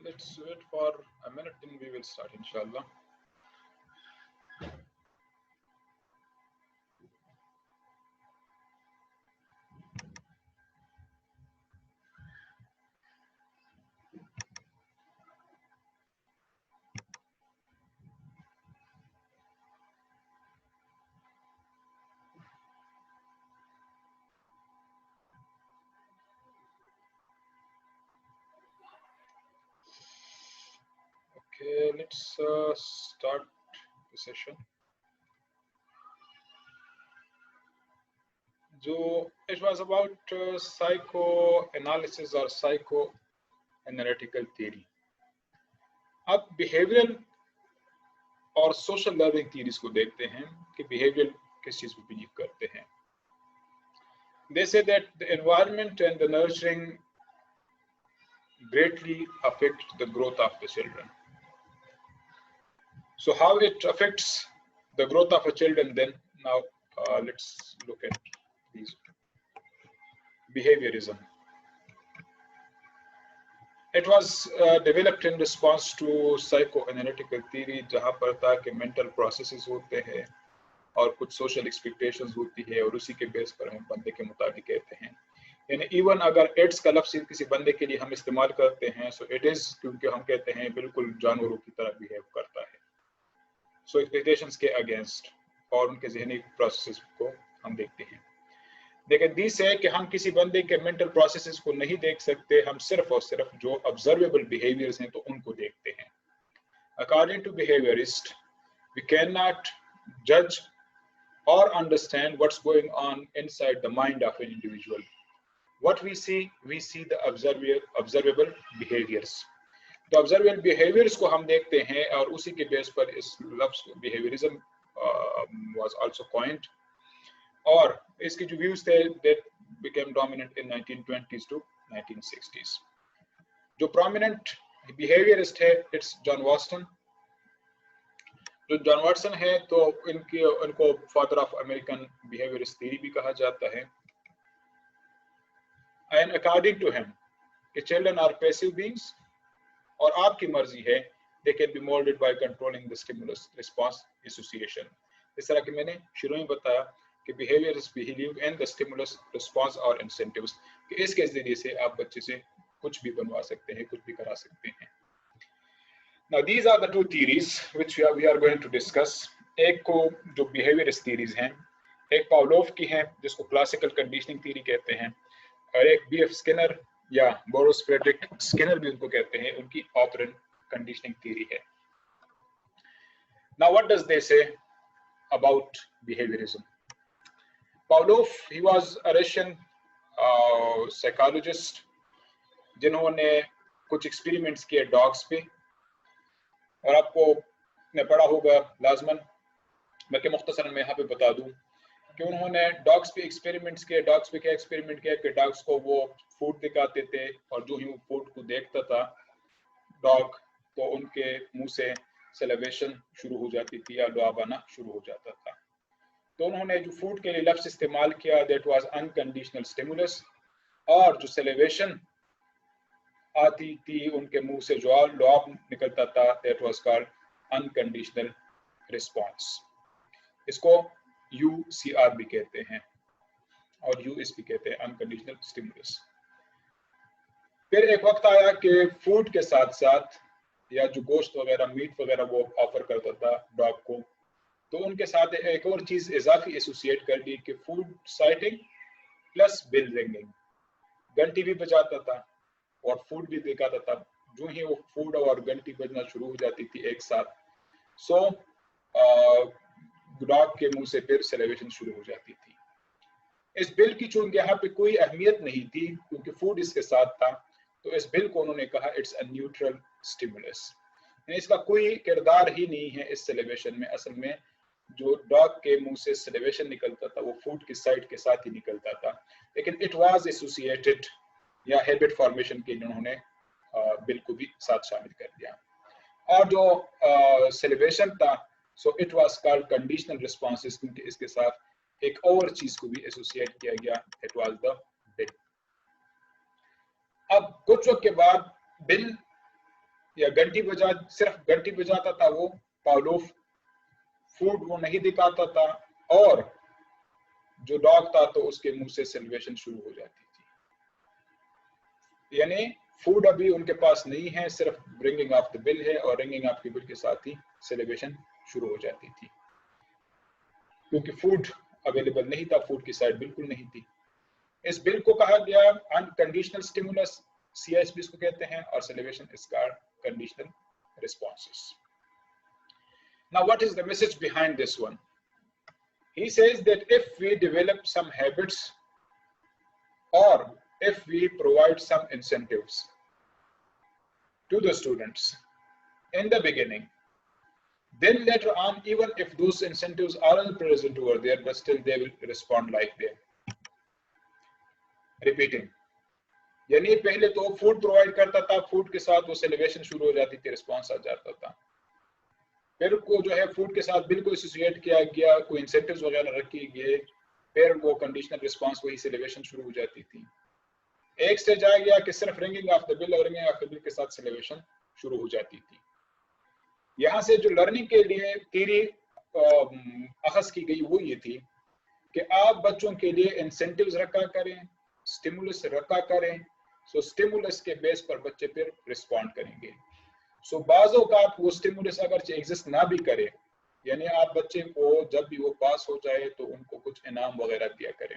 Let's wait for a minute, then we will start, inshallah. Okay, let's start the session. So it was about psychoanalysis or psychoanalytical theory. अब behavioral और social learning theories को देखते हैं कि behavioral किस चीज पे believe करते हैं. They say that the environment and the nurturing greatly affect the growth of the children. So how it affects the growth of a children then? Now let's look at these. Behaviorism. It was developed in response to psychoanalytical theory, जहाँ पर था कि mental processes होते हैं और कुछ social expectations होती है और उसी के बेस पर हम बंदे के मुताबिक कहते हैं. यानी इवन अगर एड्स का लफ्ज़ किसी बंदे के लिए हम इस्तेमाल करते हैं, so it is क्योंकि हम कहते हैं बिल्कुल जानवरों की तरह बिहेव करता है. So expectations के अगेंस्ट और उनके जहनी प्रोसेसेस को हम देखते हैं. लेकिन दिस है कि हम किसी बंदे के मेंटल प्रोसेसेस को नहीं देख सकते, हम सिर्फ और सिर्फ जो ऑब्जर्वेबल बिहेवियर्स हैं तो उनको देखते हैं. According to behaviourist, we can not जज और understand what's going on inside the mind of an individual. What we see the observable behaviours. तो ऑब्जर्वेबल बिहेवियर्स को हम देखते हैं और उसी के बेस पर इस लफ्ज बिहेवियरिज्म वाज आल्सो कॉइन्ड. और इसके जो व्यूज थे that became dominant in 1920s to 1960s. जो prominent behaviorist है it's John Watson. जो John Watson है तो इनको father of American behaviorist theory भी कहा जाता है. And according to him, कि children are passive beings और आपकी मर्जी है they can be molded by controlling the stimulus response association. इस तरह कि मैंने शुरू में बताया कि behaviors believe in the stimulus response or incentives, कि इसके जरिए से आप बच्चे से कुछ भी बनवा सकते हैं, कुछ भी करा सकते हैं. Now these are the two theories which we are going to discuss. एक को जो behaviorist theories हैं, एक पावलोव की है जिसको classical conditioning theory कहते हैं और एक B.F. Skinner या बोरिस फ्रेडरिक स्किनर भी उनको कहते हैं, उनकी operant conditioning theory है. Now what does they say about behaviorism? Pavlov, he was a Russian psychologist जिन्होंने कुछ एक्सपेरिमेंट्स किए डॉग्स पे और आपको ने पढ़ा होगा लाजमन, बल्कि मुख्तसरन मैं यहाँ पे बता दूं कि उन्होंने डॉग्स पे एक्सपेरिमेंट्स किए. डॉग्स पे क्या एक्सपेरिमेंट किया कि डॉग्स को वो फूड दिखाते थे और जो ही वो फूड को देखता था डॉग तो उनके मुंह से सेलिब्रेशन शुरू हो जाती थी या लुआब आना शुरू हो जाता था. तो उन्होंने जो फूड के लिए लफ्ज़ इस्तेमाल किया दैट वाज अनकंडीशनल स्टिमुलस, और जो सेलिब्रेशन आती थी उनके मुंह से जो लुआब निकलता था that was called unconditional response. इसको UCR भी कहते हैं और US भी कहते हैं, अनकंडीशनल स्टिमुलस. फिर एक वक्त आया कि फूड के साथ साथ या जो गोश्त वगैरह मीट वगैरह वो ऑफर करता था डॉग को, तो उनके साथ एक और चीज इजाफी एसोसिएट कर दी कि food sighting plus bell ringing. घंटी भी बजाता था और फूड भी दिखाता था. जो ही वो फूड और घंटी बजना शुरू हो जाती थी एक साथ, सो डॉग के मुंह से फिर सेलिब्रेशन शुरू हो जाती थी. इस बिल की चूंकि यहाँ पे कोई अहमियत नहीं थी क्योंकि फूड इसके साथ था, तो इस बिल को उन्होंने कहा इट्स अ न्यूट्रल स्टिमुलस. इसका कोई किरदार ही नहीं है इस सेलिब्रेशन में. असल में जो डॉग के मुंह से सेलिब्रेशन निकलता था वो फूड की साइड के साथ ही निकलता था, लेकिन इट वाज एसोसिएटेड या हैबिट फॉर्मेशन के लिए उन्होंने बिल को भी साथ शामिल कर दिया. और जो सेलिब्रेशन था so it was called conditional responses क्योंकि इसके साथ एक और चीज को भी एसोसिएट किया गया, इट वाज द बिल. अब कुछ वक्त के बाद बिल या घंटी बजा, सिर्फ घंटी बजाता था वो पावलोव, फूड वो नहीं दिखाता था, और जो डॉग था तो उसके मुंह से सेलिब्रेशन शुरू हो जाती थी। यानी फूड अभी उनके पास नहीं है, सिर्फ रिंगिंग ऑफ द बिल है, और रिंगिंग ऑफ द बिल के साथ ही सेलिब्रेशन शुरू हो जाती थी, क्योंकि फूड अवेलेबल नहीं था, फूड की साइड बिल्कुल नहीं थी। इस बिल को कहा गया अनकंडीशनल स्टिमुलस, CISP इसको कहते हैं, और celebration is called conditional responses. Now what is the message behind this one? He says that if we develop some habits, or if we provide some incentives to the students in the beginning, then later on, even if those incentives aren't present over there, but still they will respond like that. Repeating, यानी पहले तो food provide करता था, food के साथ वो celebration शुरू हो जाती थी, रिस्पॉन्स आ जाता था। फिर को जो है फूड के साथ बिल्कुल एसोसिएट किया गया, कोई इंसेंटिव्स वगैरह रखे गए, फिर वो कंडीशनल रिस्पॉन्स, वही सेलिब्रेशन शुरू हो जाती थी। एक स्टेज आ गया कि सिर्फ रिंगिंग ऑफ द बिल और रिंगिंग ऑफ द बिल के साथ सेलिब्रेशन शुरू हो जाती थी। यहाँ से जो लर्निंग के लिए थ्योरी अखज़ की गई वो ये थी कि आप बच्चों के लिए इंसेंटिव्स रखा करें, स्टिमुलस रखा करें, सो स्टिमुलस के बेस पर बच्चे फिर रिस्पॉन्ड करेंगे। सो बाज़ों का वो स्टिमुलस अगर एग्जिस्ट ना भी करे, यानी आप बच्चे को जब भी वो पास हो जाए तो उनको कुछ इनाम वगैरह दिया करें।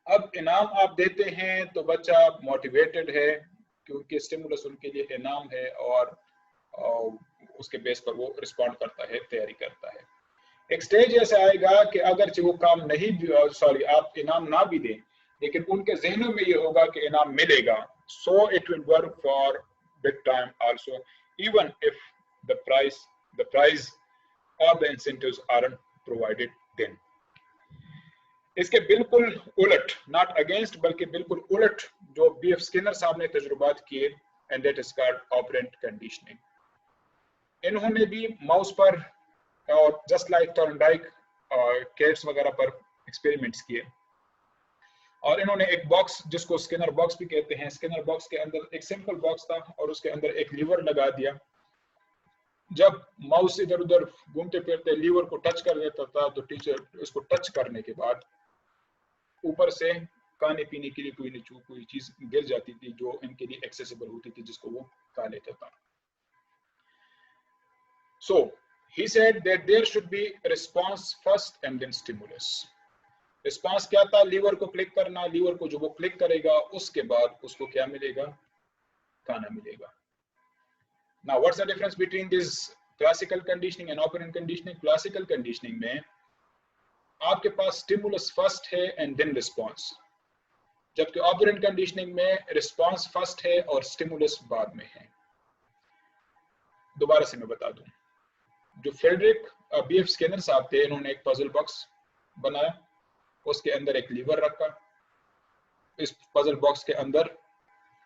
अब इनाम आप देते हैं तो बच्चा मोटिवेटेड है, क्योंकि स्टिमुलस उनके लिए इनाम है, और उसके बेस पर वो रिस्पॉन्ड करता है, तैयारी करता है। एक स्टेज ऐसा आएगा कि अगर वो काम नहीं, सॉरी, आप इनाम ना भी दें, लेकिन उनके जहनों में ये होगा कि इनाम मिलेगा, so it will work for big time also, even if the price or the incentives aren't provided then. इसके बिल्कुल उलट, not against, बल्कि बिल्कुल उलट जो BF स्किनर साहब ने तजुर्बात किए, and that is called operant conditioning. इन्होंने भी माउस पर और जस्ट लाइक थॉर्नडाइक कैट्स वगैरह पर एक्सपेरिमेंट्स किए, और इन्होंने एक बॉक्स, जिसको स्किनर बॉक्स भी कहते हैं, स्किनर बॉक्स के अंदर एक सिंपल बॉक्स था और उसके अंदर एक लीवर लगा दिया। जब माउस इधर उधर घूमते फिरते लीवर को टच कर देता था, तो टीचर उसको टच करने के बाद ऊपर से खाने पीने के लिए कोई चीज गिर जाती थी जो इनके लिए एक्सेसिबल होती थी, जिसको वो खा लेता था। So he said that there should be response first and then stimulus. Response क्या था? लीवर को क्लिक करना, लीवर को जो वो क्लिक करेगा उसके बाद उसको क्या मिलेगा? खाना मिलेगा। Now what's the difference between this classical conditioning and operant conditioning? Classical conditioning में आपके पास स्टिमुलस फर्स्ट है एंड देन रिस्पांस, जबकि ऑपरेंट कंडीशनिंग में रिस्पांस फर्स्ट है और स्टिमुलस बाद में है। दोबारा से मैं बता दूं, जो फ्रेडरिक BF स्किनर साहब थे, इन्होंने एक पजल बॉक्स बनाया, उसके अंदर एक लीवर रखा, इस पजल बॉक्स के अंदर,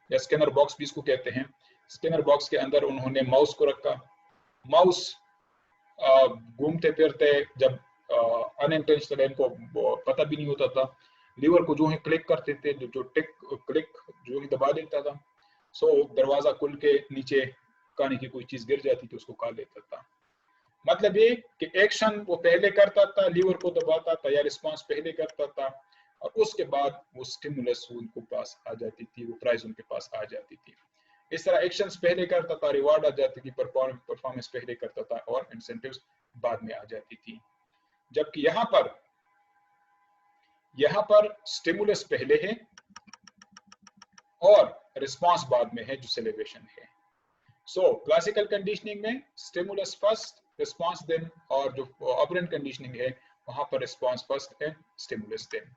या स्किनर बॉक्स भी इसको कहते हैं, स्किनर बॉक्स के अंदर उन्होंने माउस को रखा। माउस घूमते फिरते, जब अनइंटेंशनल इनको पता भी नहीं होता था, लीवर को जो ही क्लिक करते थे, जो क्लिक जो ही दबा देता था, सो दरवाजा खुल के नीचे खाने की कोई चीज गिर जाती थी, उसको खा लेता था। मतलब ये कि एक्शन वो पहले करता था, लीवर को दबाता था, या रिस्पांस पहले करता था, और उसके बाद वो स्टिमुलस उनको पास आ जाती थी, वो प्राइज उनके पास आ जाती थी। इस तरह एक्शंस पहले करता था, रिवार्ड आ जाती थी, परफॉर्मेंस पहले करता था, और इंसेंटिव्स बाद में आ जाती थी। जबकि यहाँ पर स्टिमुलस पहले है और रिस्पांस बाद में है, जो सेलिब्रेशन है। सो क्लासिकल कंडीशनिंग में स्टिमुलस फर्स्ट, रिस्पांस देन, और जो ऑपरेंट कंडीशनिंग है वहां पर response first and stimulus then.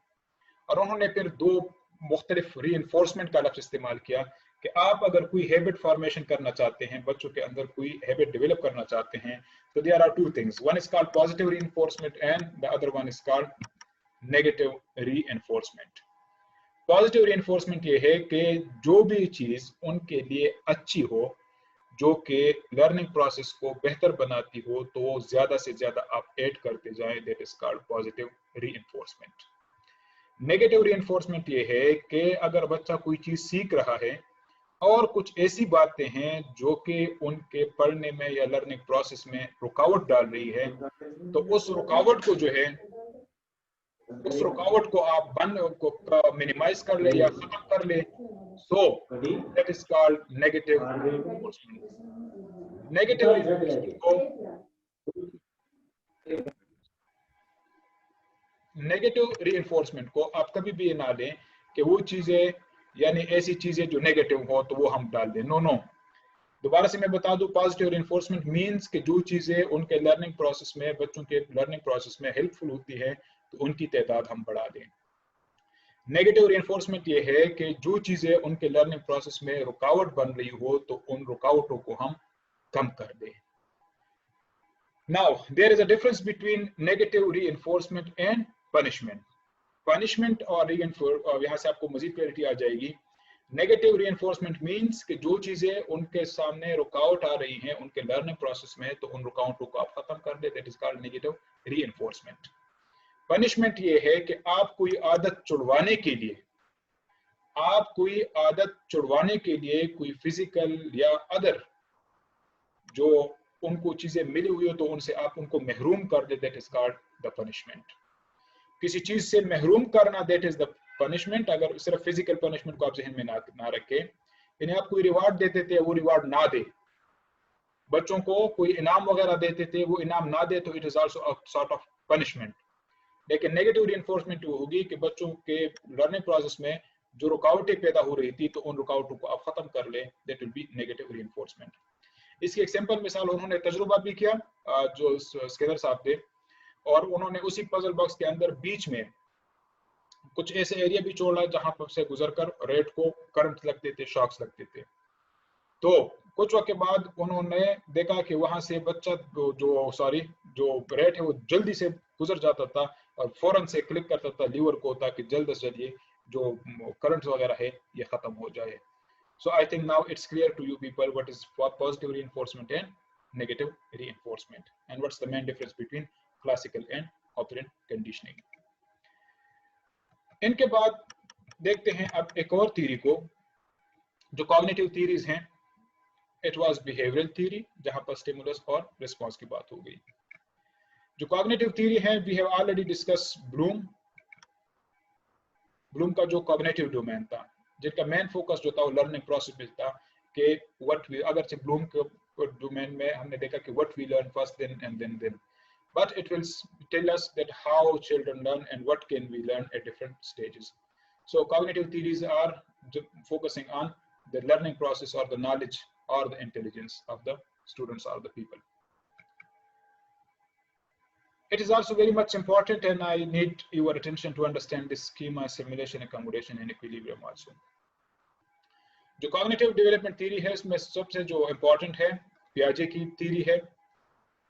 और उन्होंने फिर दो मुख्तलिफ रीइंफोर्समेंट का लफ्ज इस्तेमाल किया कि आप अगर कोई हैबिट फॉर्मेशन करना चाहते हैं, बच्चों के अंदर कोई हैबिट डेवलप करना चाहते हैं, तो there are two things, one is called positive reinforcement and the other one is called negative reinforcement. Positive reinforcement ये है कि जो भी चीज उनके लिए अच्छी हो, जो कि लर्निंग प्रोसेस को बेहतर बनाती हो, तो ज्यादा से ज्यादा आप ऐड करते जाएं, that is called positive reinforcement. Negative reinforcement ये है कि अगर बच्चा कोई चीज सीख रहा है और कुछ ऐसी बातें हैं जो कि उनके पढ़ने में या लर्निंग प्रोसेस में रुकावट डाल रही है, तो उस रुकावट को जो है, उस रुकावट को आप बंद को मिनिमाइज कर ले या खत्म कर ले। सो that is called negative reinforcement. Negative reinforcement को आप कभी भी ये ना लें कि वो चीजें, यानी ऐसी चीजें जो नेगेटिव हो तो वो हम डाल दें। नो नो, दोबारा से मैं बता दूं, पॉजिटिव रिइंफोर्समेंट मींस कि जो चीजें उनके लर्निंग प्रोसेस में, बच्चों के लर्निंग प्रोसेस में हेल्पफुल होती है तो उनकी तादाद हम बढ़ा दें। नेगेटिव रिइंफोर्समेंट ये है कि जो चीजें उनके लर्निंग प्रोसेस में रुकावट बन रही हो तो उन रुकावटों को हम कम कर दें। Now, there is a difference between negative reinforcement and punishment. Punishment और reinforcement, यहाँ से आपको मजीद क्लैरिटी आ जाएगी। नेगेटिव reinforcement means कि जो चीजें उनके सामने रुकावट आ रही हैं उनके लर्निंग प्रोसेस में, तो उन रुकावटों को आप खत्म कर दे, that is called negative reinforcement. Punishment ये है कि आप कोई आदत छुड़वाने के लिए, कोई फिजिकल या अदर जो उनको चीजें मिली हुई हो तो उनसे आप उनको महरूम कर दे, that is called the punishment. किसी चीज से महरूम करना, दैट इज द पनिशमेंट। अगर सिर्फ फिजिकल पनिशमेंट को आप जहन में ना रखें, यानी आप कोई रिवार्ड देते थे वो रिवार्ड ना दे, बच्चों को कोई इनाम वगैरह देते थे वो इनाम ना दे, तो it is also a sort of punishment. लेकिन नेगेटिव रिइंफोर्समेंट वो होगी कि बच्चों के लर्निंग प्रोसेस में जो रुकावटें पैदा हो रही थी तो उन रुकावटों को आप खत्म कर ले, that will be negative reinforcement. इसकी एक सिंपल मिसाल उन्होंने तजुर्बा भी किया, जो स्केलर साहब थे, और उन्होंने उसी पजल बॉक्स के अंदर बीच में कुछ ऐसे एरिया भी छोड़ा जहां पर से गुजरकर रेड को करंट लगते थे, शॉक्स लगते थे। तो कुछ वक्त के बाद उन्होंने देखा कि वहां से बच्चा जो रेड है वो जल्दी से गुजर जाता था और फौरन से क्लिक करता था लीवर को, ताकि जल्द से जल्द ये जो करंट वगैरह है ये खत्म हो जाए। So I think now it's clear to you people what is positive reinforcement and negative reinforcement, and what's the main difference between classical and operant conditioning. इनके बाद देखते हैं अब एक और थ्योरी को, जो कॉग्निटिव थ्योरीज हैं। इट वाज बिहेवियरल थ्योरी, जहां पर स्टिमुलस और रिस्पांस की बात हो गई। जो कॉग्निटिव थ्योरी है, we have already discuss Bloom का जो कॉग्निटिव डोमेन था, जिनका मेन फोकस जो था वो लर्निंग प्रोसेस में था कि व्हाट वी, अगर से ब्लूम के डोमेन में हमने देखा कि what we learn first then but it will tell us that how children learn and what can we learn at different stages. So cognitive theories are focusing on the learning process or the knowledge or the intelligence of the students or the people. It is also very much important, and I need your attention to understand this schema, simulation, accommodation and equilibrium also. जो cognitive development theory है इसमें सबसे जो important है पियाजे की theory है,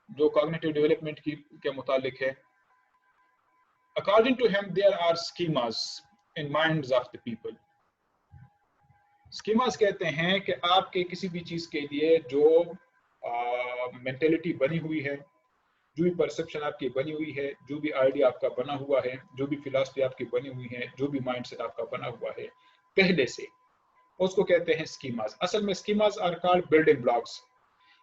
जो cognitive development की के मुतालिक है। According to him there are schemas in minds of the people. Schemas कहते हैं कि आपके किसी भी चीज के लिए जो मेंटेलिटी बनी हुई है, जो भी परसेप्शन आपकी बनी हुई है, जो भी आइडिया आपका बना हुआ है, जो भी फिलॉसफी आपकी बनी हुई है, जो भी माइंडसेट आपका बना हुआ है पहले से, उसको कहते हैं स्कीमास। असल में schemas are called building blocks.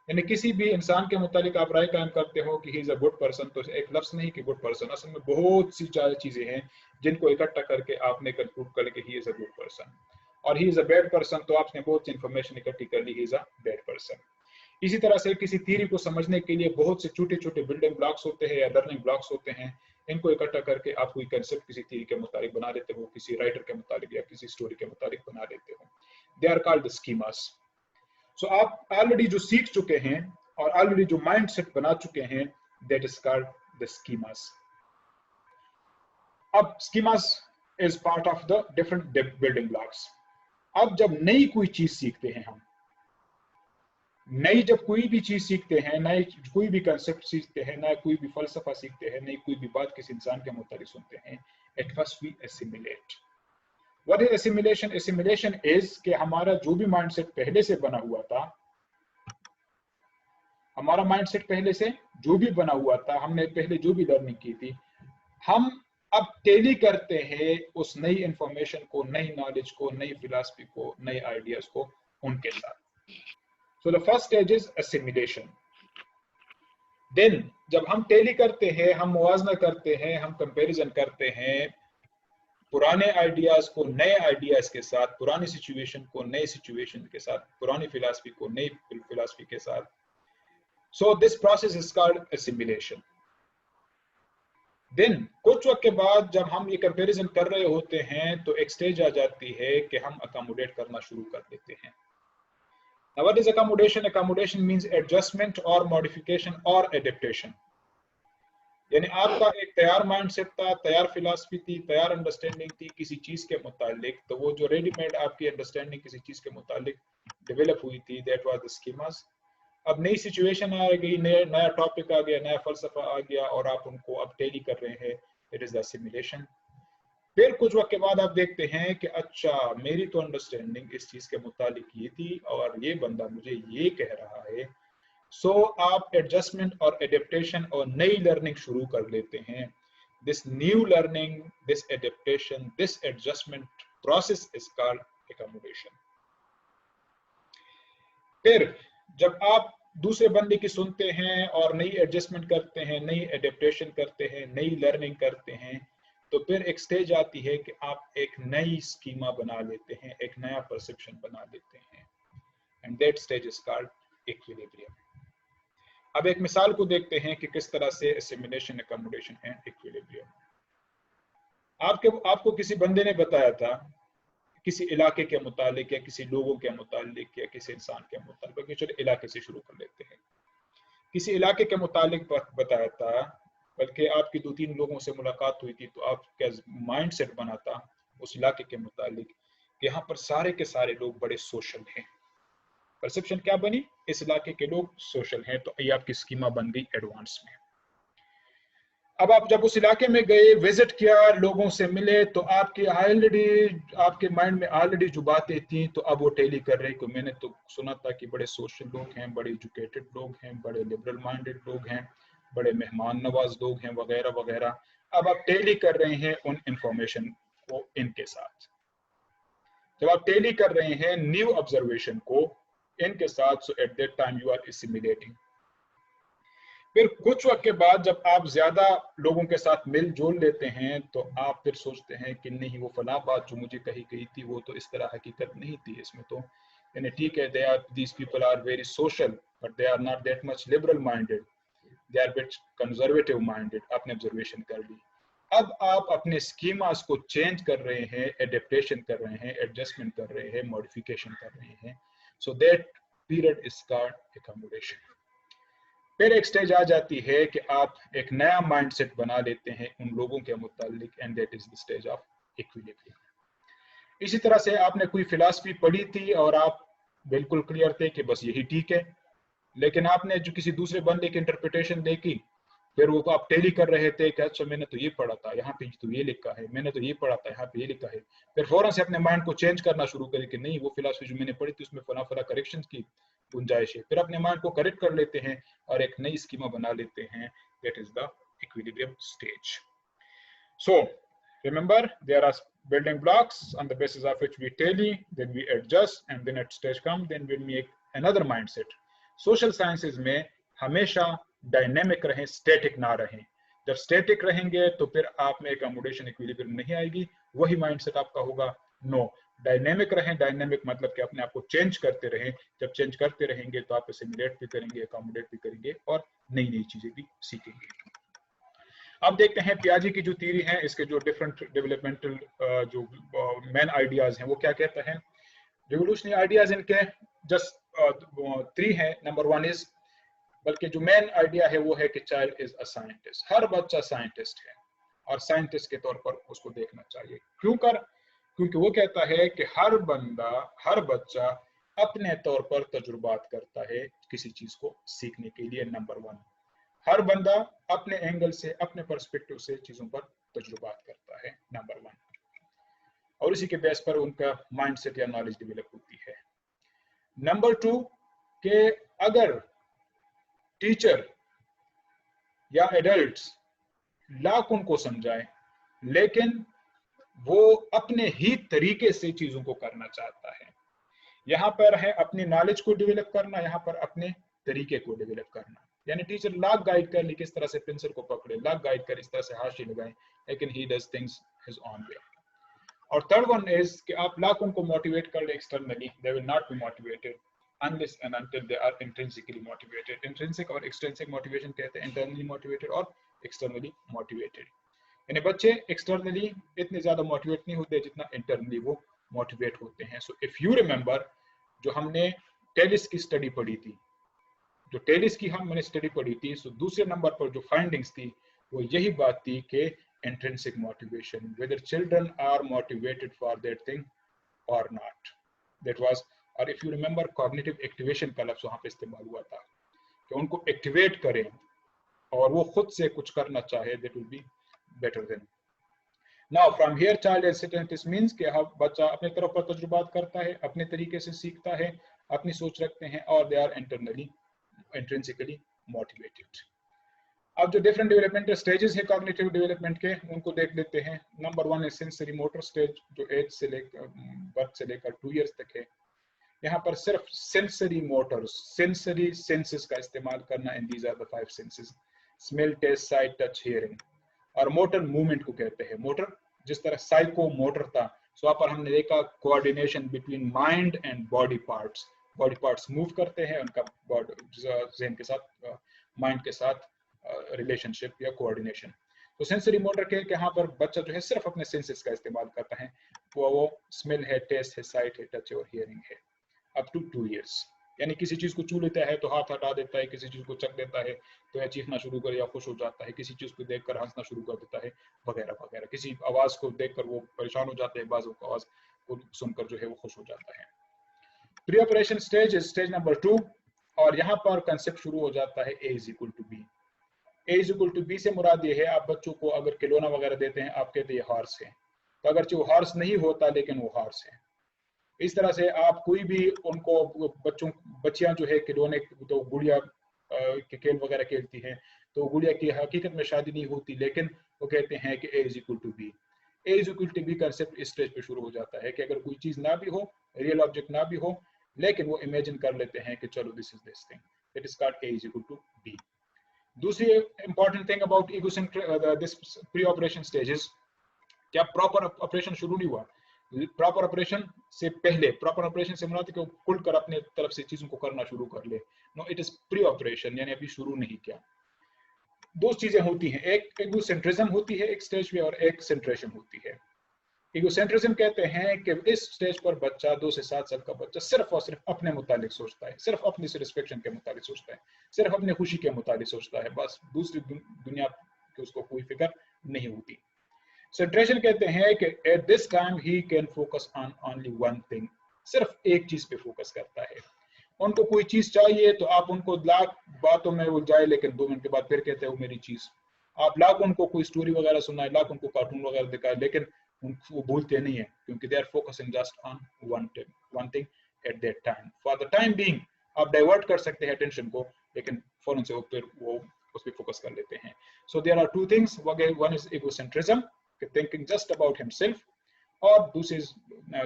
यानी किसी भी इंसान के मुतालिक आप राय कायम करते हो कि he is a good person, तो एक लफ्ज नहीं कि गुड पर्सन, असल में बहुत सी चीजें हैं जिनको इकट्ठा करके आपने कंक्लूड कर कि he is a good person, और he is a bad person तो आपने बहुत सी इंफॉर्मेशन इकट्ठी कर ली, he is a bad person. इसी तरह से किसी थ्योरी को समझने के लिए बहुत से छोटे छोटे बिल्डिंग ब्लॉक्स होते हैं या लर्निंग ब्लॉक्स होते हैं, इनको इकट्ठा करके आप कोई कंसेप्ट किसी थ्योरी के मुताबिक बना लेते हो, किसी राइटर के मुताबिक या किसी स्टोरी के मुताबिक बना लेते हो। They are called the schemas. So आप ऑलरेडी जो सीख चुके हैं और ऑलरेडी जो माइंडसेट बना चुके हैं, that is called the schemas. अब schemas is part of the different building blocks. अब जब नई कोई चीज सीखते हैं हम, जब कोई भी चीज सीखते हैं, नई कोई भी कंसेप्ट सीखते हैं, नया कोई भी फलसफा सीखते हैं, नई कोई भी बात किसी इंसान के मुताबिक सुनते हैं, it must be assimilate. What is assimilation? Assimilation is कि हमारा जो भी माइंडसेट पहले से बना हुआ था, हमारा माइंडसेट पहले से जो भी बना हुआ था, हमने पहले जो भी लर्निंग की थी, हम अब टेली करते हैं उस नई इंफॉर्मेशन को, नई नॉलेज को, नई फिलॉसफी को, नए आइडियाज को उनके साथ। So the first stage is assimilation. Then जब हम टेली करते हैं, हम मुवाजना करते हैं, हम कंपैरिजन करते हैं पुराने आइडियाज को नए आइडियाज के साथ, पुरानी सिचुएशन को नए सिचुएशन के साथ, पुरानी फिलॉसफी को नई फिलॉसफी के साथ। So this process is called assimilation. Then कुछ वक्त के बाद जब हम ये कंपैरिजन कर रहे होते हैं तो एक स्टेज आ जाती है कि हम अकोमोडेट करना शुरू कर देते हैं। Now what is accommodation? Accommodation means adjustment or modification or adaptation. यानी आपका एक तैयार माइंडसेट था, तैयार फिलॉसफी थी, तैयार अंडरस्टैंडिंग थी किसी चीज के मुतालिक, तो वो जो रेडीमेड आपकी अंडरस्टैंडिंग किसी चीज के मुतालिक डेवलप हुई थी, दैट वाज द स्कीमास। अब नई सिचुएशन आ गई, नया टॉपिक आ गया, नया फलसफा आ गया और आप उनको अब टेली कर रहे हैं, इट इज द असिमिलेशन। फिर कुछ वक्त के बाद आप देखते हैं कि अच्छा मेरी तो अंडरस्टैंडिंग इस चीज के मुतालिक ये थी और ये बंदा मुझे ये कह रहा है। सो आप एडजस्टमेंट और एडेप्टेशन और नई लर्निंग शुरू कर लेते हैं। This new learning, this adaptation, this adjustment process is called accommodation. फिर जब आप दूसरे बंदे की सुनते हैं और नई एडजस्टमेंट करते हैं, नई एडेप्टेशन करते हैं, नई लर्निंग करते हैं, तो फिर एक स्टेज आती है कि आप एक नई स्कीमा बना लेते हैं, एक नया परसेप्शन बना लेते हैं, and that stage is called equilibrium. अब एक मिसाल को देखते हैं कि किस तरह से असिमिलेशन, एकोमोडेशन एंड इक्विलिब्रियम। आपको किसी बंदे ने बताया था किसी इलाके के मुतालिक या किसी लोगों के मुतालिक या किसी इंसान के मुतालिक, चलो इलाके से शुरू कर लेते हैं। किसी इलाके के मुतालिक बताया था, बल्कि आपकी 2-3 लोगों से मुलाकात हुई थी तो आपका माइंड सेट बना था उस इलाके के मुतालिक, यहाँ पर सारे के सारे लोग बड़े सोशल हैं। परसेप्शन क्या बनी? इस इलाके के लोग सोशल हैं, तो ये आपकी स्कीमा बन गई एडवांस में। अब आप जब उस इलाके में गए, विजिट किया, लोगों से मिले, तो आपके माइंड में ऑलरेडी जो बातें थी तो अब वो टेली कर रहे कि मैंने तो सुना था कि बड़े सोशल लोग हैं, बड़े एजुकेटेड लोग हैं, बड़े लिबरल माइंडेड लोग हैं, बड़े मेहमान नवाज लोग हैं, वगैरह वगैरह। अब आप टेली कर रहे हैं उन इंफॉर्मेशन को इनके साथ। जब आप टेली कर रहे हैं न्यू ऑब्जर्वेशन को इनके साथ, so at that time you are assimilating. फिर कुछ वक्त के बाद जब आप ज्यादा लोगों के साथ मिलजुल लेते हैं तो आप फिर सोचते हैं कि नहीं, वो फला बात जो मुझे कही गई थी वो तो इस तरह हकीकत नहीं थी, इसमें तो यानी ठीक है, these people are very social but they are not that much liberal minded, they are bit conservative minded. आपने ऑब्जर्वेशन कर ली। अब आप अपने स्कीमास को चेंज कर रहे हैं, एडेप्टेशन कर रहे हैं, एडजस्टमेंट कर रहे हैं, मॉडिफिकेशन कर रहे हैं। So that period is called accommodation. फिर एक स्टेज आ जाती है कि आप एक नया माइंडसेट बना लेते हैं उन लोगों के मुतालिक, and that is the stage of equilibrium. इसी तरह से आपने कोई फिलॉसफी पढ़ी थी और आप बिल्कुल क्लियर थे कि बस यही ठीक है, लेकिन आपने जो किसी दूसरे बंदे की इंटरप्रिटेशन देखी, फिर वो आप टेली कर रहे थे कि अच्छा मैंने तो ये पढ़ा था, यहाँ पे तो ये लिखा है, मैंने तो ये पढ़ा था, यहाँ पे ये लिखा है। फिर फौरन से अपने माइंड को चेंज करना शुरू करें कि नहीं, वो फिलॉसफी जो मैंने पढ़ी थी उसमें फला फला करेक्शन की गुंजाइश है। फिर अपने माइंड को करेक्ट कर लेते हैं और एक नई स्कीमा बना लेते हैं। That is the equilibrium stage. So remember, there are building blocks on the basis of which we tally, then we adjust, and then at stage come, then we make another mindset. Social sciences में हमेशा dynamic रहें, static ना रहें। जब static रहेंगे तो फिर आप में अकोमोडेशन, इक्विलिब्रियम नहीं आएगी, वही माइंडसेट आपका होगा। नो, डायनेमिक रहें। डायनेमिक मतलब कि अपने आप को चेंज करते रहें। जब चेंज करते रहेंगे तो आप असिमिलेट भी करेंगे, अकोमोडेट भी करेंगे और नई नई चीजें भी सीखेंगे। अब देखते हैं पियाजे की जो थ्योरी है, इसके जो डिफरेंट डेवलपमेंटल जो मेन आइडियाज हैं वो क्या कहते हैं। रिवोल्यूशनरी आइडियाज इनके जस्ट 3 हैं। नंबर 1 इज, बल्कि जो मेन आइडिया है वो है कि चाइल्ड इज अ साइंटिस्ट। हर बच्चा साइंटिस्ट है और साइंटिस्ट के तौर पर उसको देखना चाहिए। क्योंकि वो कहता है कि हर बच्चा अपने तौर पर तजुर्बात करता है किसी चीज को सीखने के लिए। नंबर 1, हर बंदा अपने एंगल से, अपने पर्सपेक्टिव से चीजों पर तजुर्बात करता है। नंबर 1, और इसी के बेस पर उनका माइंडसेट या नॉलेज डेवलप होती है। नंबर 2 के अगर टीचर या एडल्ट्स लाख उनको समझाए लेकिन वो अपने ही तरीके से चीजों को करना चाहता है, यहाँ पर है अपनी नॉलेज को डेवलप करना, यहाँ पर अपने तरीके को डेवलप करना। यानी टीचर लाख गाइड कर ली किस तरह से पेंसिल को पकड़े, लाख गाइड कर इस तरह से हाशी लगाए, लेकिन he does things his own way. और थर्ड वन इज कि आप लाख उनको मोटिवेट कर ले externally, they will not be motivated unless and until they are intrinsically motivated। Intrinsic और extrinsic motivation कहते हैं, internally motivated और externally motivated। यानी बच्चे externally इतने ज्यादा motivate नहीं होते जितना internally वो motivate होते हैं। So if you remember, जो हमने टेलिस की स्टडी पढ़ी थी, जो टेलिस की हमने स्टडी पढ़ी थी, so दूसरे नंबर पर जो फाइंडिंग्स थी वो यही बात थी कि intrinsic motivation, whether children are motivated for that thing or not, that was। और if you remember cognitive activation का लफ्ज वहां पे इस्तेमाल हुआ था कि उनको एक्टिवेट करें और वो खुद से कुछ करना चाहे, that will be better than. Now from here child is this means कि बच्चा अपने तरफ पर तजुर्बात करता है, अपने तरीके से सीखता है, अपनी सोच रखते हैं और दे आर इंट्रिंसिकली मोटिवेटेड। अब जो डिफरेंट डेवलपमेंटल स्टेजेस है कॉग्निटिव डेवलपमेंट के, उनको देख लेते हैं। नंबर 1 है सेंसरी मोटर स्टेज, जो एज से लेकर बर्थ से लेकर 2 इयर्स तक है। यहाँ पर सिर्फ सेंसरी मोटर्स, सेंसरी सेंसेस का इस्तेमाल करना, and these are the 5 senses, smell, taste, sight, touch, hearing. और मोटर मूवमेंट को कहते हैं। मोटर जिस तरह साइको मोटर था, सो वहाँ पर हमने देखा coordination between mind and body parts move करते हैं, उनका ज़हन के साथ, माइंड के साथ रिलेशनशिप या कोऑर्डिनेशन। तो सेंसरी मोटर के यहाँ पर बच्चा जो है सिर्फ अपने सेंसेस का इस्तेमाल करता है, वो स्मेल है, टेस्ट है, साइट है, टच है और हियरिंग है, अप टू 2 इयर्स। यानी किसी चीज को छू लेता है तो हाथ हटा देता है, किसी चीज को चख देता है तो या चीखना शुरू कर या खुश हो जाता है, किसी चीज को देखकर हंसना शुरू कर देता है, वगैरह वगैरह। किसी आवाज को देखकर वो परेशान हो जाता है, बाजू की आवाज को सुनकर जो है वो खुश हो जाता है। Pre operation stage is stage number 2, और यहाँ पर कंसेप्ट शुरू हो जाता है A is equal to B. A is equal to B से मुराद ये है, आप बच्चों को अगर खिलौना वगैरह देते हैं, आप कहते हैं ये हॉर्स है, तो अगर वो हॉर्स नहीं होता लेकिन वो हॉर्स है। इस तरह से आप कोई भी उनको बच्चियां जो है खिलौने, तो गुड़िया के खेल वगैरह खेलती हैं, तो गुड़िया की हकीकत में शादी नहीं होती, लेकिन वो कहते हैं कि A is equal to B. A is equal to B concept इस स्टेज पे शुरू हो जाता है कि अगर कोई चीज ना भी हो, रियल ऑब्जेक्ट ना भी हो, लेकिन वो इमेजिन कर लेते हैं कि चलो this is this thing, that is called A is equal to B. दूसरी important thing about this pre operation stages, क्या प्रॉपर ऑपरेशन शुरू नहीं हुआ। प्रॉपर ऑपरेशन से पहले, प्रॉपर ऑपरेशन से मुराद कि वो खुलकर अपने तरफ से चीजों को करना शुरू कर ले, no it is pre operation, यानी अभी शुरू नहीं किया। दो चीजें होती हैं, एक इगोसेंट्रिज्म होती है एक स्टेज पे, और एक सेंट्रेशन होती है। इगोसेंट्रिज्म कहते हैं कि इस स्टेज पर बच्चा, 2 से 7 साल का बच्चा सिर्फ और सिर्फ अपने मुतालिक सोचता है, सिर्फ अपनी सेटिस्फेक्शन के मुतालिक सोचता है, सिर्फ अपनी खुशी के मुतालिक सोचता है, बस दूसरी दुनिया की उसको कोई फिक्र नहीं होती। सेंट्रेशन कहते हैं कि at this time he can focus on only one thing, सिर्फ एक चीज पे फोकस करता है। उनको कोई चीज चाहिए तो आप उनको लाख बातों में वो जाए, लेकिन 2 मिनट के बाद फिर कहते हैं वो मेरी चीज। आप लाख उनको कोई स्टोरी वगैरह सुनाए, लाख उनको कार्टून वगैरह दिखाए, लेकिन वो भूलते नहीं है, क्योंकि they are focusing just on one thing at that time. For the time being आप डाइवर्ट कर सकते हैं अटेंशन को, लेकिन फौरन से फिर वो उस पर फोकस कर लेते हैं। So there are 2 things, one is egocentrism, thinking just about himself, और दूसरी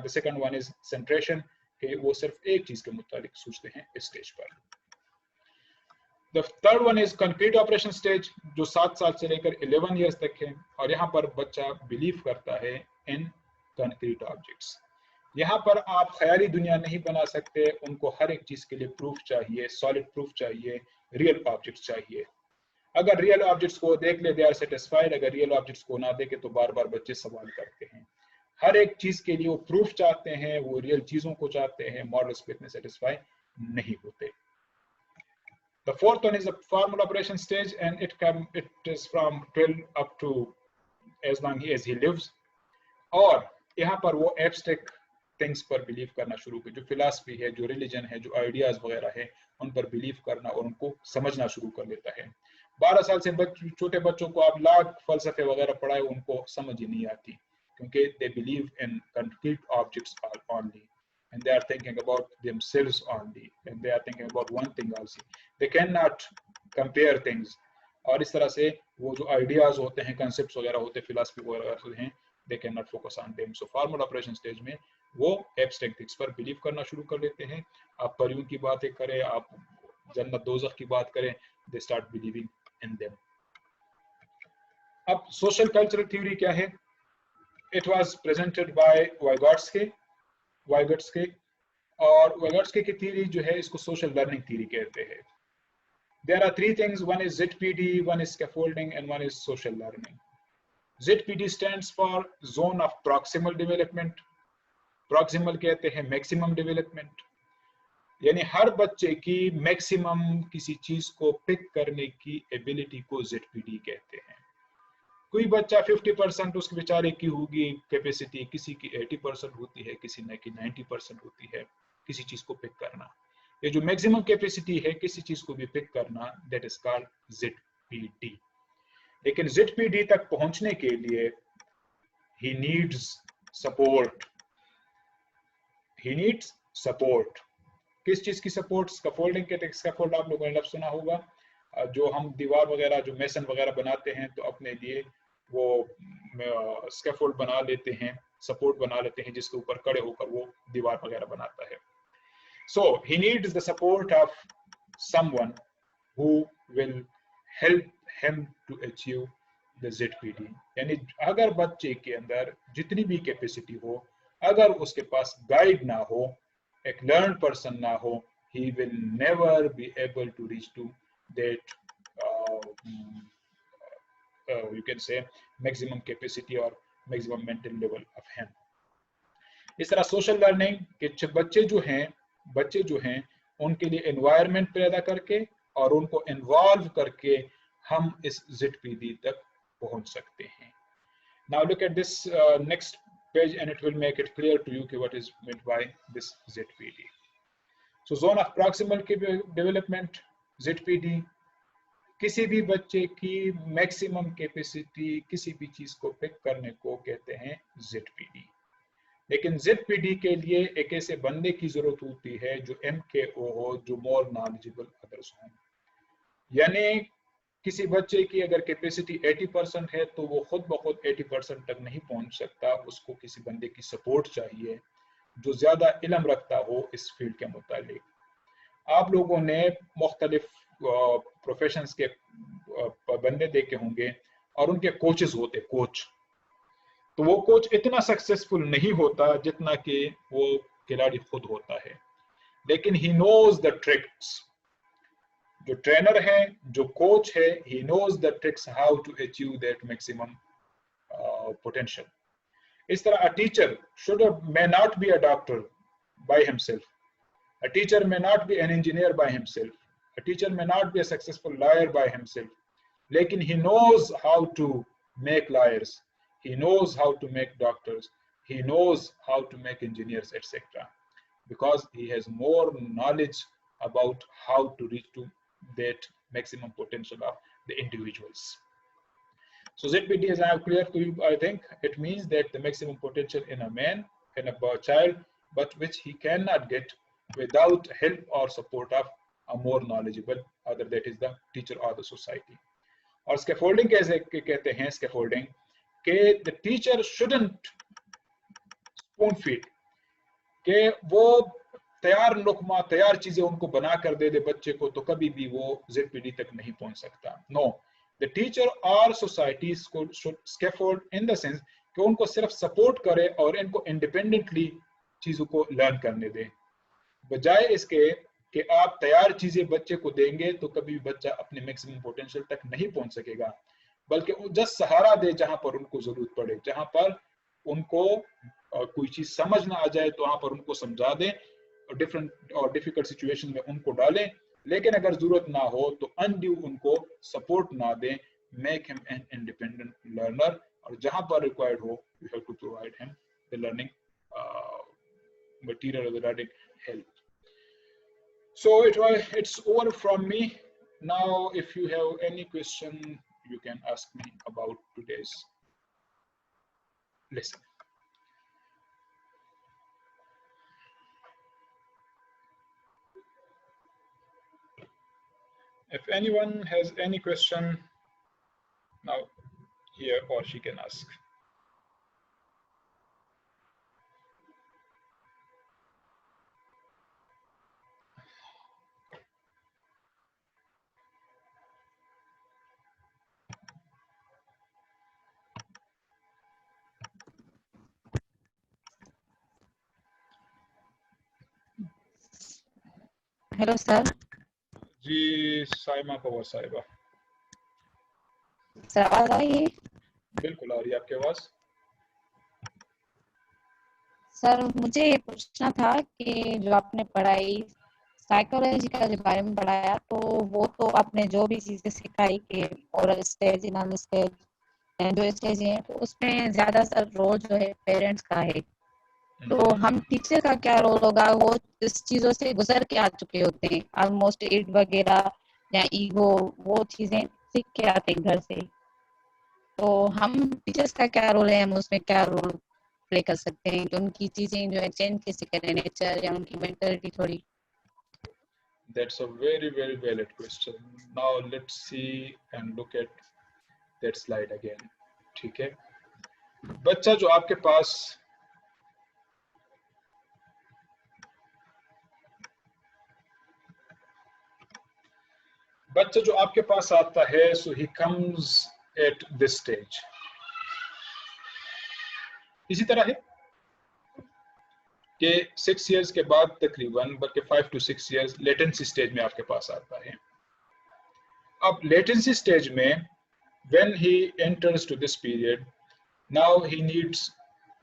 the second one is centration, कि वो सिर्फ एक चीज के मुताबिक सोचते हैं इस स्टेज पर। The third one is concrete operation stage, जो 7 साल से लेकर 11 years तक है, और यहाँ पर बच्चा बिलीव करता है इन concrete objects। यहाँ पर आप ख्याली दुनिया नहीं बना सकते, उनको हर एक चीज के लिए प्रूफ चाहिए, सॉलिड प्रूफ चाहिए, रियल ऑब्जेक्ट्स चाहिए। अगर रियल ऑब्जेक्ट्स को देख ले दे आर सेटिस्फाइड, अगर रियल ऑब्जेक्ट्स को ना देखे तो बार बार बच्चे सवाल करते हैं। हर एक चीज के लिए वो प्रूफ चाहते हैं, वो रियल चीजों को चाहते हैं, मॉडल्स पे इतने सेटिस्फाई नहीं होते। The fourth one is a formal operation stage, and it is from 12 up to as long as he lives। और यहाँ पर वो एब्स्ट्रैक्ट थिंग्स पर बिलीव करना शुरू कर, जो फिलॉसफी है, जो रिलीजन है, जो आइडियाज वगैरह है, उन पर बिलीव करना और उनको समझना शुरू कर लेता है। 12 साल से छोटे बच्चों को आप लाख फलसफे वगैरह पढ़ाए, उनको समझ ही नहीं आती, क्योंकि they believe in concrete objects only, and they are thinking about themselves only, and they are thinking about one thing also, they cannot compare things। और इस तरह से वो जो आइडियाज होते हैं, कंसेप्ट्स वगैरह होते हैं, फिलॉसफी वगैरह होते हैं, they cannot focus on them. So formal operation stage में वो abstract things पर believe करना शुरू कर देते हैं. आप परियों की बातें करें, आप जन्नत दोज़ख की बात करें, they start believing in them. अब social cultural theory क्या है? It was presented by Vygotsky, और Vygotsky की theory जो है इसको social learning theory कहते हैं. There are three things. One is ZPD, one is scaffolding, and one is social learning. ZPD stands for zone of proximal development. Proximal कहते हैं maximum development. यानी हर बच्चे की maximum किसी चीज को pick करने की ability को ZPD कहते हैं. कोई बच्चा 50% उसके बेचारे की होगी कैपेसिटी, किसी की 80% होती है, किसी की 90% होती है किसी चीज को पिक करना. ये जो मैक्सिमम कैपेसिटी है किसी चीज को भी पिक करना, दैट इज कॉल्ड ZPD. लेकिन ZPD तक पहुंचने के लिए he needs support. किस चीज की सपोर्ट? स्कैफोल्डिंग के. स्कैफोल्ड आप लोगों ने लफ्ज सुना होगा, जो हम दीवार वगैरह, जो मेसन वगैरह बनाते हैं तो अपने लिए वो स्कैफोल्ड बना लेते हैं, सपोर्ट बना लेते हैं जिसके ऊपर खड़े होकर वो दीवार वगैरह बनाता है. So he needs the support of someone who will help him to achieve the ZPD. यानी अगर बच्चे के अंदर जितनी भी कैपेसिटी हो, अगर उसके पास गाइड ना हो, एक लर्न पर्सन ना हो, he will never be able to reach to that you can say maximum capacity or maximum mental level of him. इस तरह सोशल लर्निंग के बच्चे जो हैं उनके लिए एनवायरनमेंट पैदा करके और उनको इन्वॉल्व करके हम इस ZPD तक पहुंच सकते हैं. Now look at this next page and it will make it clear to you what is meant by this ZPD. So zone of proximal development, ZPD, किसी भी बच्चे की मैक्सिमम कैपेसिटी किसी भी चीज को पिक करने को कहते हैं ZPD. लेकिन ZPD के लिए एक ऐसे बंदे की जरूरत होती है जो MKO हो, जो मोर नॉलेजेबल अदर्स हो. यानी किसी बच्चे की अगर कैपेसिटी 80% है तो वो खुद ब खुद 80% तक नहीं पहुंच सकता, उसको किसी बंदे की सपोर्ट चाहिए जो ज्यादा इल्म रखता हो इस फील्ड के मुतालिक. आप लोगों ने मुख्तलिफ प्रोफेशंस के बंदे देखे होंगे और उनके कोचेस होते, कोच, तो वो कोच इतना सक्सेसफुल नहीं होता जितना कि वो खिलाड़ी खुद होता है. लेकिन ही नोज द ट्रिक्स. जो ट्रेनर है, जो कोच है, he knows the tricks how to achieve that maximum potential. इस तरह a teacher may not be a doctor by himself. A teacher may not be an engineer by himself. A teacher may not be a successful lawyer by himself. लेकिन he knows how to make lawyers. He knows how to make doctors. He knows how to make engineers, etc. Because he has more knowledge about how to reach to that maximum potential of the individuals. So ZPD is now clear to you, I think. It means that the maximum potential in a man, in a child, but which he cannot get without help or support of a more knowledgeable other, that is the teacher or the society. और scaffolding कैसे कहते हैं? Scaffolding के the teacher shouldn't spoon feed, के वो तैयार लुकमा, तैयार चीजें उनको बना कर दे बच्चे को, तो कभी भी वो ZPD तक नहीं पहुंच सकता. No, the teacher or society should scaffold in the sense कि उनको सिर्फ सपोर्ट करे और इनको इंडिपेंडेंटली चीजों को लर्न करने दे, बजाय इसके कि आप तैयार चीजें बच्चे को देंगे तो कभी बच्चा अपने मैक्सिमम पोटेंशियल तक नहीं पहुंच सकेगा. बल्कि जस्ट सहारा दे जहां पर उनको जरूरत पड़े, जहां पर उनको कोई चीज समझ ना आ जाए तो वहां पर उनको समझा दें, डिफरेंट और डिफिकल्ट सिचुएशन में उनको डालें. लेकिन अगर जरूरत ना हो तो अनड्यू उनको सपोर्ट ना दें. Make him an independent learner, और जहां पर रिक्वायर्ड हो you have to provide him the learning material or the learning help. So it's over from me. Now if you have any question you can ask me about today's lesson. If anyone has any question, now he or she can ask. Hello sir. जी साइमा कौर साहिबा, sir आवाज आ रही है? बिल्कुल आ रही है आपकी आवाज। सर मुझे ये पूछना था कि जो आपने पढ़ाई साइकोलॉजी का जो बारे में पढ़ाया, तो वो तो आपने जो भी चीजें सिखाई कि ओरल स्टेज, इनल स्टेज, जो स्टेज है, तो उसमें ज्यादा सर रोल जो है पेरेंट्स का है। तो हम टीचर का क्या रोल होगा? वो इस चीजों से गुजर के आ चुके होते हैं, ऑलमोस्ट ईड वगैरह या ईगो, वो चीजें सीख के आते हैं घर से। तो हम टीचर्स का क्या रोल है, हम उसमें क्या रोल प्ले कर सकते हैं कि उनकी चीजें जो है चेंज कैसे करें, नेचर या उनकी मेंटालिटी थोड़ी। That's a very very valid question. Now let's see and look at that slide again. ठीक है, बच्चा जो आपके पास आता है, so he comes at this stage. इसी तरह है कि 6 इयर्स के बाद तकरीबन बल्कि 5 to 6 इयर्स लेटेंसी स्टेज में आपके पास आता है। अब लेटेंसी स्टेज में when he enters to this period, now he needs,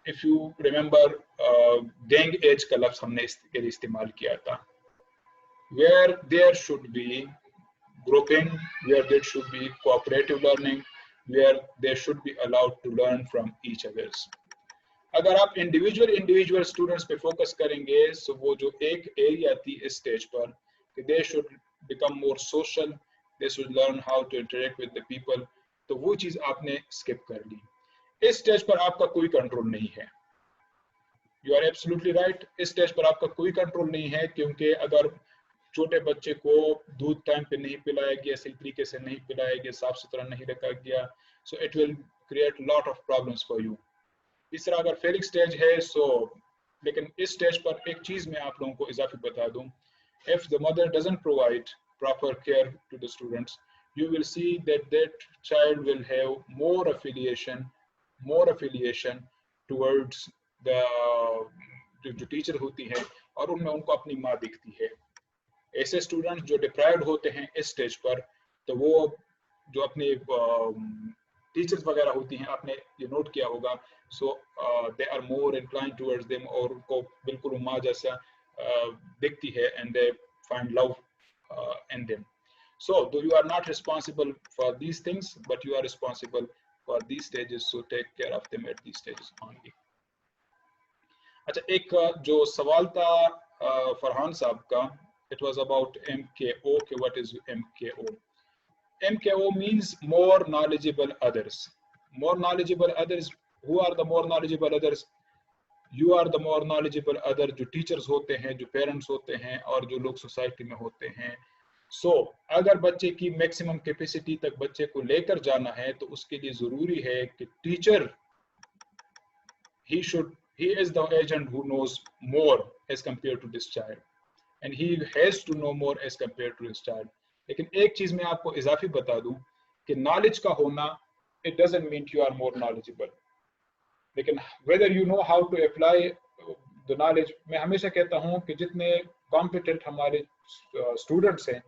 if you remember, gang age का लफ्ज हमने इसके लिए इस्तेमाल किया था, where there should be grouping, where there should be cooperative learning, where they should be allowed to learn from each others. अगर आप इंडिविजुअल स्टूडेंट्स पे फोकस करेंगे, तो वो जो एक एरिया थी इस स्टेज पर कि they should become more social, they should learn how to interact with the people, तो वो चीज आपने स्किप कर ली। इस स्टेज पर आपका कोई कंट्रोल नहीं है। यू आर एब्सोल्युटली राइट, इस स्टेज पर आपका कोई कंट्रोल नहीं है, क्योंकि अगर छोटे बच्चे को दूध टाइम पे नहीं पिलाया गया, सही तरीके से नहीं पिलाया गया, साफ सुथरा नहीं रखा गया, so it will create lot of problems for you. इस तरह अगर फेलिक स्टेज है, सो लेकिन इस स्टेज पर एक चीज मैं आप लोगों को इजाफी बता दूं, if the mother doesn't provide proper care to the students, you will see that that child will have more affiliation towards the जो टीचर होती है, और उनमें उनको अपनी माँ दिखती है। ऐसे स्टूडेंट्स जो डिप्राइव्ड होते हैं इस स्टेज पर, तो वो जो अपने टीचर्स वगैरह होती हैं, आपने ये नोट किया होगा, so they are more inclined towards them, और उनको बिल्कुल माँ जैसा दिखती है, and they find love in them. So though you are not responsible for these things, but you are responsible for these stages, so take care of them at these stages only. अच्छा, एक जो सवाल था फरहान साहब का, it was about MKO, कि what is MKO? MKO means more knowledgeable others. More knowledgeable others, who are the more knowledgeable others? You are the more knowledgeable other, जो teachers होते हैं, जो पेरेंट्स होते हैं, और जो लोग सोसाइटी में होते हैं। सो अगर बच्चे की मैक्सिमम कैपेसिटी तक बच्चे को लेकर जाना है, तो उसके लिए जरूरी है कि teacher he is the agent who knows more as compared to this child, and he has to know more as compared to his child. लेकिन एक चीज मैं आपको इजाफी बता दूं कि नॉलेज का होना, it doesn't mean you are more knowledgeable, लेकिन whether you know how to apply the knowledge, मैं हमेशा कहता हूं कि जितने कॉम्पिटेंट हमारे स्टूडेंट्स हैं,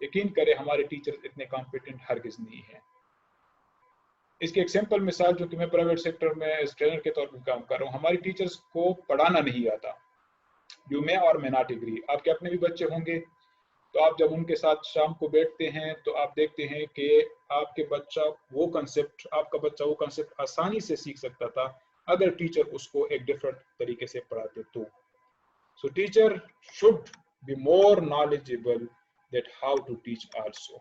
यकीन करें हमारे टीचर इतने कॉम्पिटेंट हरगिज नहीं है। इसकी एक सिंपल मिसाल, जो कि मैं प्राइवेट सेक्टर में एज ट्रेनर के तौर पर काम कर रहा हूँ, हमारी टीचर्स को पढ़ाना नहीं आता। यू मे और मे नॉट एग्री, आपके अपने भी बच्चे होंगे, तो आप जब उनके साथ शाम को बैठते हैं, तो आप देखते हैं कि आपका बच्चा वो कंसेप्ट आसानी से सीख सकता था अगर टीचर उसको एक डिफरेंट तरीके से पढ़ाते तो। सो teacher should be more knowledgeable that how to teach also.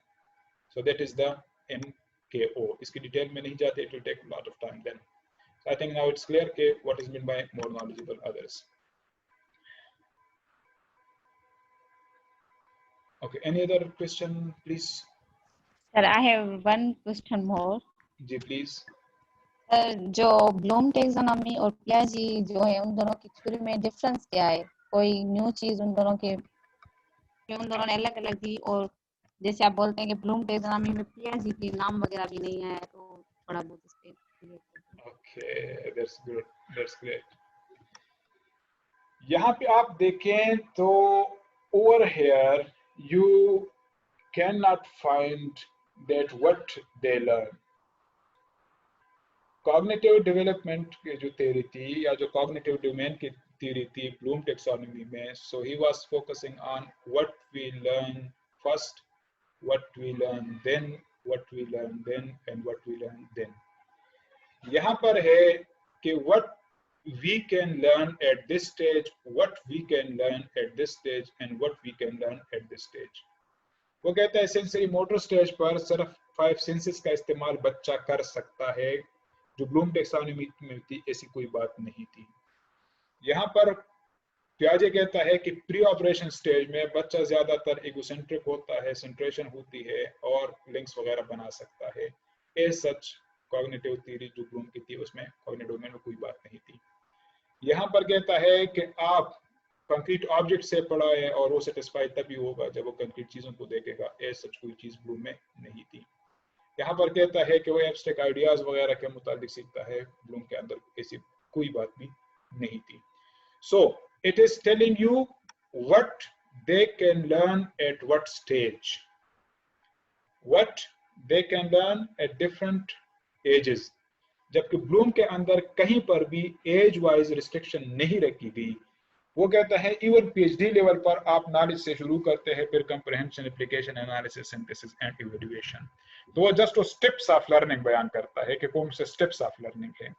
So that is the MKO. इसकी डिटेल में नहीं जाते, it will take a lot of time then. So I think now it's clear कि what is meant by more knowledgeable others. Okay, any other question please? Sir, I have one question more. जी please. Sir, जो Bloom taxonomy और पियाजे जो है, उन दोनों की थ्योरी में डिफरेंस क्या है? कोई न्यू चीज उन दोनों के, उन दोनों ने अलग अलग दी, और जैसे आप बोलते हैं कि ब्लूम टेक्सोनॉमी में पियाजे के नाम वगैरह भी नहीं आया, तो थोड़ा बहुत इस पे। Okay, that's good, that's great. यहाँ पे आप देखें तो over here you cannot find that what they learn. Cognitive development की जो थ्योरी थी या जो कॉग्निटिव डोमेन की थ्योरी थी ब्लूम टेक्सोनॉमी में, so he was focusing on what we learn first, what we learn then, what we learn then and what we learn then. यहाँ पर है कि what we can learn at this stage, what we can learn at this stage and what we can learn at this stage. वो कहता है sensory motor stage पर सिर्फ 5 senses का इस्तेमाल बच्चा कर सकता है, जो ब्लूम टेक्सोनॉमी में थी ऐसी कोई बात नहीं थी। यहाँ पर पियाजे कहता है कि प्री ऑपरेशन स्टेज में बच्चा ज्यादातर इगोसेंट्रिक होता है, सेंट्रेशन होती है और लिंक्स वगैरह बना सकता है। एज सच कॉग्निटिव थ्योरी जो ब्लूम की थी उसमें कॉग्निटिव डोमेन में कोई बात नहीं थी। यहाँ पर कहता है कि आप कंक्रीट ऑब्जेक्ट से पढ़ाए और वो सेटिस्फाई तभी होगा जब वो कंक्रीट चीजों को देखेगा। एज सच कोई चीज ब्लूम में नहीं थी। यहाँ पर कहता है कि वो एब्स्ट्रैक्ट आइडियाज वगैरह के मुताबिक सीखता है, ब्लूम के अंदर ऐसी कोई बात भी नहीं थी। So it is telling you what they can learn at what stage, what they can learn at different ages, जबकि ब्लूम के अंदर कहीं पर भी एज वाइज रिस्ट्रिक्शन नहीं रखी गई। वो कहता है इवन पीएचडी लेवल पर आप नॉलेज से शुरू करते हैं, फिर comprehension, application, analysis, synthesis and evaluation. तो वो जस्ट वो स्टेप्स ऑफ लर्निंग बयान करता है कि कौन से स्टेप्स ऑफ लर्निंग है,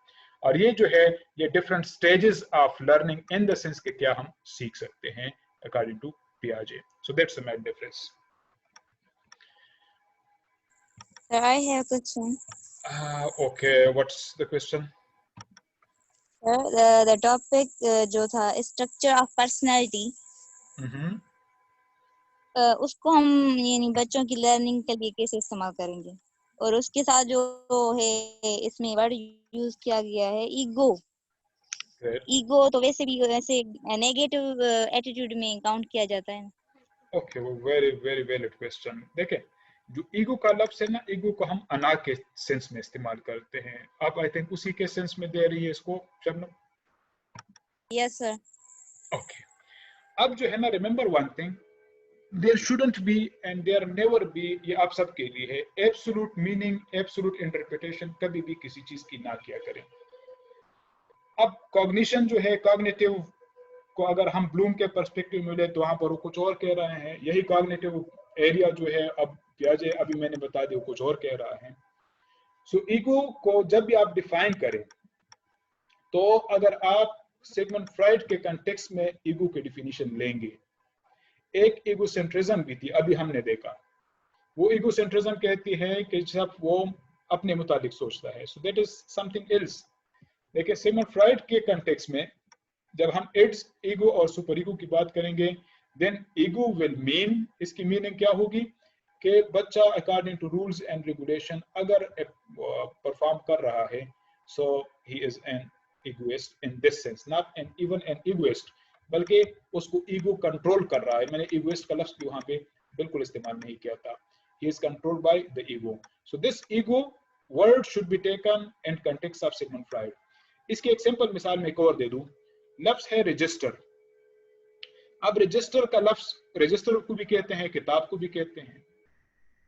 और ये जो है ये different stages of learning in the sense के क्या हम सीख सकते हैं अकॉर्डिंग टू पियाजे। So that's the main difference. Sir, I have a question. Okay, what's the question? Sir, the topic जो था structure of personality, उसको हम यानी बच्चों की लर्निंग के लिए कैसे इस्तेमाल करेंगे, और उसके साथ जो है इसमें वर्ड यूज किया गया है ईगो। ईगो तो वैसे भी वैसे नेगेटिव एटीट्यूड में काउंट किया जाता है। ओके, वो वेरी वेरी वैलिड क्वेश्चन। देखिए जो ईगो का लफ्ज है ना, ईगो को हम अना के सेंस में इस्तेमाल करते हैं। आप आई थिंक उसी के सेंस में दे रही है इसको शबनम? Yes sir. ओके, अब जो है ना, remember one thing, there shouldn't be and there never be, ये आप सबके लिए है, एब्सोल्यूट मीनिंग, एब्सोल्यूट इंटरप्रिटेशन कभी भी किसी चीज की ना किया करें। अब कॉग्निशन जो है, कॉग्निटिव को अगर हम ब्लूम के पर्सपेक्टिव में ले तो वहां पर वो कुछ और कह रहे हैं। यही कॉग्निटिव एरिया जो है, अब पियाजे अभी मैंने बता दिया कुछ और कह रहा है। सो ईगो को जब भी आप डिफाइन करें तो अगर आप सिगमंड फ्राइड के कंटेक्स्ट में ईगो की डिफिनीशन लेंगे, एक ईगोसेंट्रिज्म भी थी, अभी हमने देखा। वो ईगोसेंट्रिज्म कहती है कि जब वो अपने मुताबिक सोचता है, so that is something else. देखिए सिगमंड फ्राइड के कंटेक्स्ट में जब हम इड्स, ईगो और सुपर ईगो की बात करेंगे, देन ईगो विल मीन, इसकी मीनिंग क्या होगी कि बच्चा according to rules and regulation अगर परफॉर्म कर रहा है, so he is an egoist in this sense, not an even an egoist, बल्कि उसको ईगो कंट्रोल कर रहा है। मैंने इगोइस्ट का लफ्ज भी वहां पे बिल्कुल इस्तेमाल नहीं किया था। He is controlled by the ego. So this ego word should be taken in context of Sigmund Freud. इसकी एक सिंपल मिसाल में एक और दे दूं, लफ्ज है रजिस्टर। अब रजिस्टर का लफ्ज, रजिस्टर को भी कहते हैं, किताब को भी कहते हैं।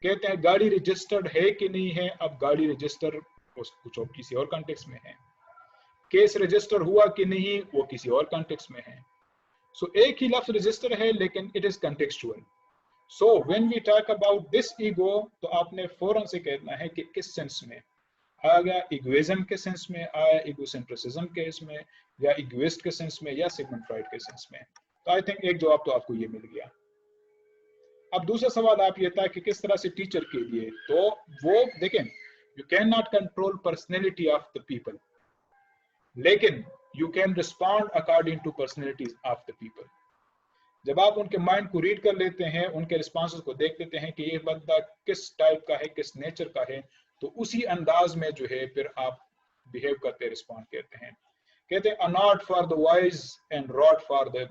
कहते हैं गाड़ी रजिस्टर्ड है कि नहीं है, अब गाड़ी रजिस्टर कुछ और किसी और कॉन्टेक्स्ट में है। केस रजिस्टर हुआ कि नहीं, वो किसी और कॉन्टेक्स्ट में है। सो एक ही लफ्ज रजिस्टर है लेकिन it is contextual. So when we talk about this ego, तो आपने फौरन से कहना है कि किस सेंस में आ गया, इगोइज्म के सेंस में आया, इगोसेंट्रिसिज्म के इसमें, या इगोइस्ट के सेंस में, या सिगमंड फ्राइड के सेंस में। तो आई थिंक एक जवाब तो आपको ये मिल गया। अब दूसरा सवाल आप ये था कि किस तरह से टीचर के लिए, तो वो देखें, you can not control personality of the people, लेकिन you can respond according to personalities of the people. जब आप उनके माइंड को रीड कर लेते हैं, उनके रिस्पॉन्सेस को देख लेते हैं कि ये बंदा किस टाइप का है, किस नेचर का है, तो उसी अंदाज में जो है फिर आप बिहेव करते, रिस्पॉन्ड करते हैं। कहते हैं a not for the wise and rod for the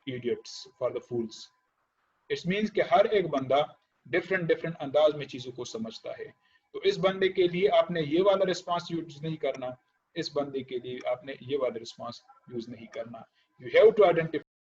idiots, for the fools. It means कि हर एक बंदा डिफरेंट अंदाज में चीजों को समझता है। तो इस बंदे के लिए आपने ये वाला रिस्पॉन्स यूज नहीं करना, इस बंदे के लिए आपने ये वाला रिस्पॉन्स यूज नहीं करना। You have to identify